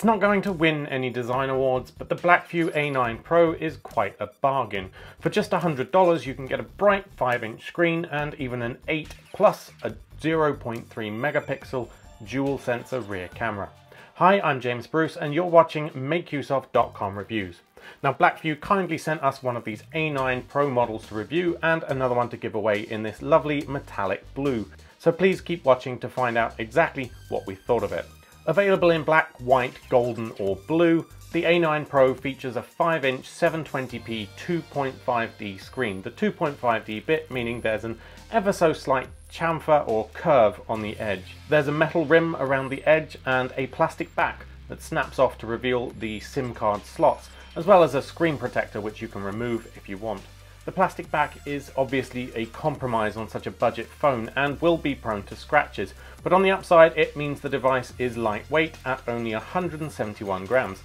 It's not going to win any design awards, but the Blackview A9 Pro is quite a bargain. For just $100 you can get a bright 5-inch screen and even an 8 plus a 0.3 megapixel dual sensor rear camera. Hi, I'm James Bruce and you're watching MakeUseOf.com reviews. Now Blackview kindly sent us one of these A9 Pro models to review and another one to give away in this lovely metallic blue. So please keep watching to find out exactly what we thought of it. Available in black, white, golden or blue, the A9 Pro features a 5-inch 720p 2.5D screen. The 2.5D bit meaning there's an ever so slight chamfer or curve on the edge. There's a metal rim around the edge and a plastic back that snaps off to reveal the SIM card slots, as well as a screen protector which you can remove if you want. The plastic back is obviously a compromise on such a budget phone and will be prone to scratches, but on the upside it means the device is lightweight at only 171 grams.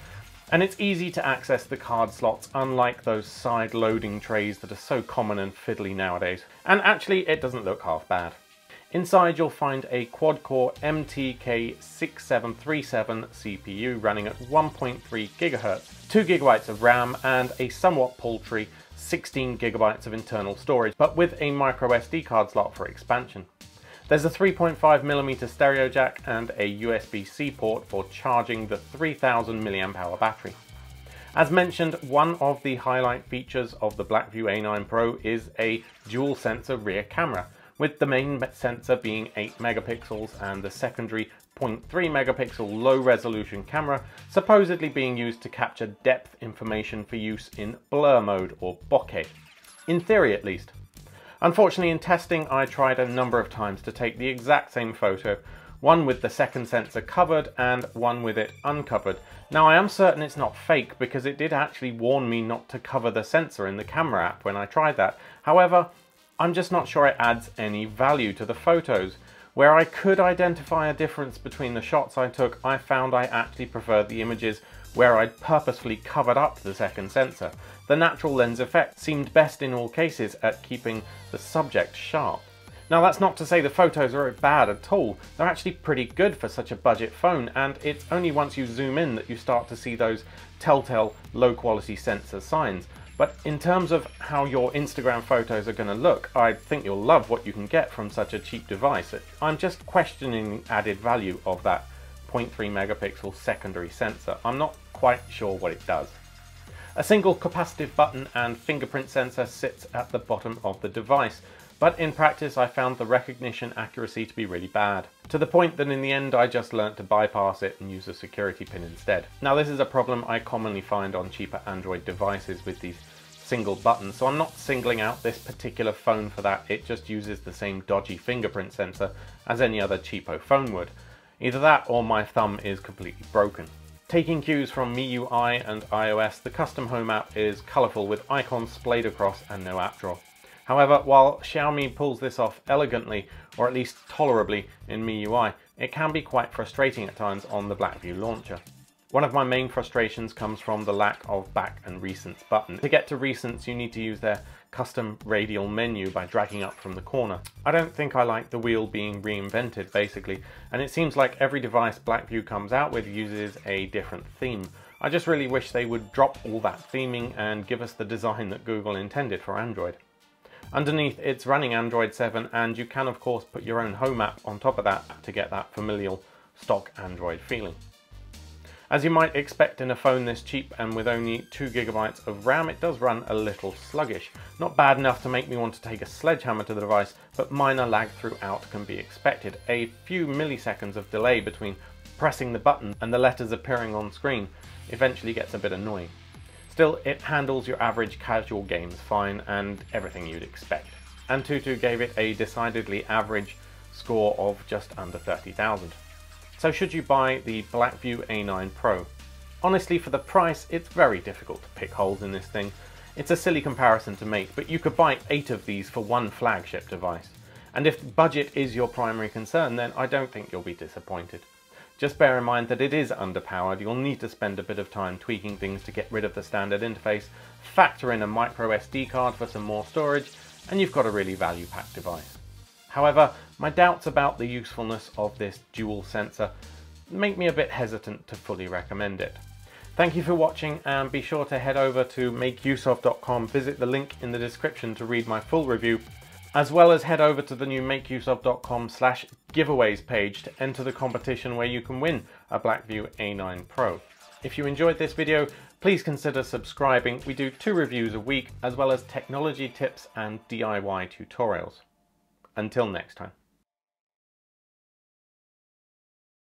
And it's easy to access the card slots, unlike those side loading trays that are so common and fiddly nowadays. And actually it doesn't look half bad. Inside you'll find a quad-core MTK6737 CPU running at 1.3 GHz, 2 GB of RAM and a somewhat paltry 16 GB of internal storage, but with a micro SD card slot for expansion. There's a 3.5mm stereo jack and a USB-C port for charging the 3000 mAh battery. As mentioned, one of the highlight features of the Blackview A9 Pro is a dual sensor rear camera, with the main sensor being 8 megapixels and the secondary 0.3 megapixel low resolution camera supposedly being used to capture depth information for use in blur mode or bokeh. In theory at least. Unfortunately in testing I tried a number of times to take the exact same photo, one with the second sensor covered and one with it uncovered. Now I am certain it's not fake because it did actually warn me not to cover the sensor in the camera app when I tried that. However, I'm just not sure it adds any value to the photos. Where I could identify a difference between the shots I took, I found I actually preferred the images where I'd purposefully covered up the second sensor. The natural lens effect seemed best in all cases at keeping the subject sharp. Now that's not to say the photos are bad at all, they're actually pretty good for such a budget phone, and it's only once you zoom in that you start to see those telltale low quality sensor signs. But in terms of how your Instagram photos are going to look, I think you'll love what you can get from such a cheap device. I'm just questioning the added value of that 0.3 megapixel secondary sensor. I'm not quite sure what it does. A single capacitive button and fingerprint sensor sits at the bottom of the device, but in practice I found the recognition accuracy to be really bad, to the point that in the end I just learnt to bypass it and use a security pin instead. Now this is a problem I commonly find on cheaper Android devices with these single buttons, so I'm not singling out this particular phone for that. It just uses the same dodgy fingerprint sensor as any other cheapo phone would. Either that or my thumb is completely broken. Taking cues from MIUI and iOS, the custom home app is colourful with icons splayed across and no app drawer. However, while Xiaomi pulls this off elegantly, or at least tolerably in MIUI, it can be quite frustrating at times on the Blackview launcher. One of my main frustrations comes from the lack of back and recents button. To get to recents you need to use their custom radial menu by dragging up from the corner. I don't think I like the wheel being reinvented basically, and it seems like every device Blackview comes out with uses a different theme. I just really wish they would drop all that theming and give us the design that Google intended for Android. Underneath it's running Android 7 and you can of course put your own home app on top of that to get that familial stock Android feeling. As you might expect in a phone this cheap and with only 2 GB of RAM, it does run a little sluggish. Not bad enough to make me want to take a sledgehammer to the device, but minor lag throughout can be expected. A few milliseconds of delay between pressing the button and the letters appearing on screen eventually gets a bit annoying. Still, it handles your average casual games fine and everything you'd expect. Antutu gave it a decidedly average score of just under 30,000. So should you buy the Blackview A9 Pro? Honestly, for the price, it's very difficult to pick holes in this thing. It's a silly comparison to make, but you could buy 8 of these for one flagship device. And if budget is your primary concern, then I don't think you'll be disappointed. Just bear in mind that it is underpowered. You'll need to spend a bit of time tweaking things to get rid of the standard interface, factor in a micro SD card for some more storage, and you've got a really value-packed device. However, my doubts about the usefulness of this dual sensor make me a bit hesitant to fully recommend it. Thank you for watching, and be sure to head over to MakeUseOf.com, visit the link in the description to read my full review, as well as head over to the new MakeUseOf.com/giveaways page to enter the competition where you can win a Blackview A9 Pro. If you enjoyed this video, please consider subscribing. We do 2 reviews a week, as well as technology tips and DIY tutorials. Until next time.